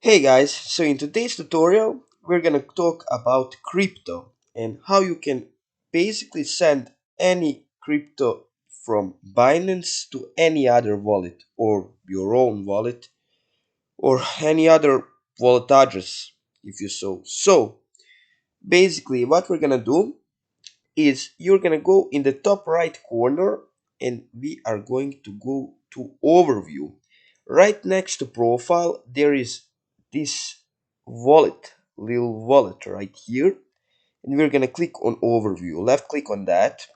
Hey guys, so in today's tutorial, we're gonna talk about crypto and how you can basically send any crypto from Binance to any other wallet or your own wallet or any other wallet address if you so. So basically what we're gonna do is you're gonna go in the top right corner and we are going to go to overview. Right next to profile there is this little wallet right here, and we're gonna click on overview, left click on that,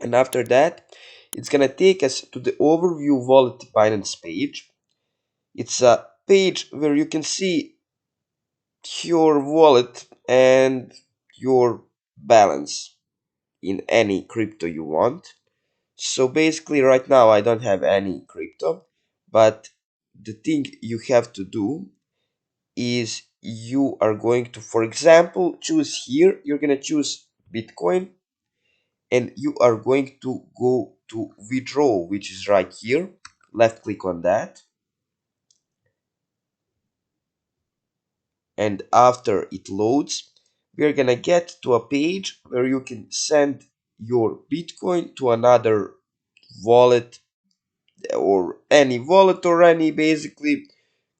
and after that it's gonna take us to the overview wallet Binance page. It's a page where you can see your wallet and your balance in any crypto you want. So basically right now I don't have any crypto, but the thing you have to do is you are going to, for example, choose here, you're going to choose Bitcoin, and you are going to go to withdraw, which is right here. Left click on that, and after it loads we're going to get to a page where you can send your Bitcoin to another wallet, or any wallet, or any basically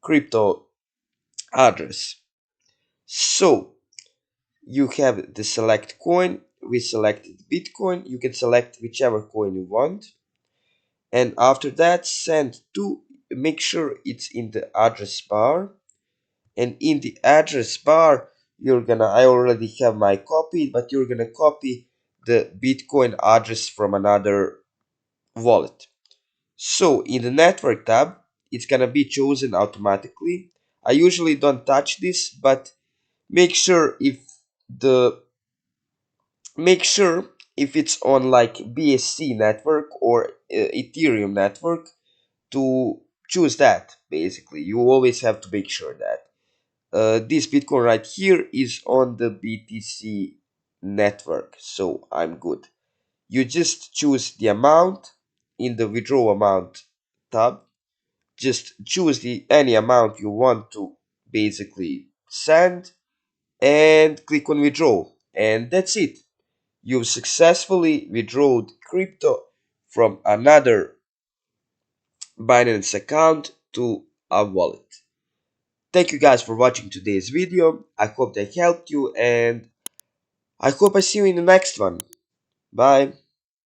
crypto address. So you have the select coin. We selected Bitcoin. You can select whichever coin you want, and after that send to, make sure it's in the address bar, and in the address bar you're gonna, I already have my copy, but you're gonna copy the Bitcoin address from another wallet. So in the network tab, it's gonna be chosen automatically. I usually don't touch this, but make sure if the make sure if it's on like BSC network or Ethereum network to choose that. Basically, you always have to make sure that this Bitcoin right here is on the BTC network, so I'm good. You just choose the amount in the withdraw amount tab. Just choose the any amount you want to basically send and click on withdraw, and that's it. You've successfully withdrawn crypto from another Binance account to a wallet. Thank you guys for watching today's video. I hope that helped you, and I hope I see you in the next one. Bye.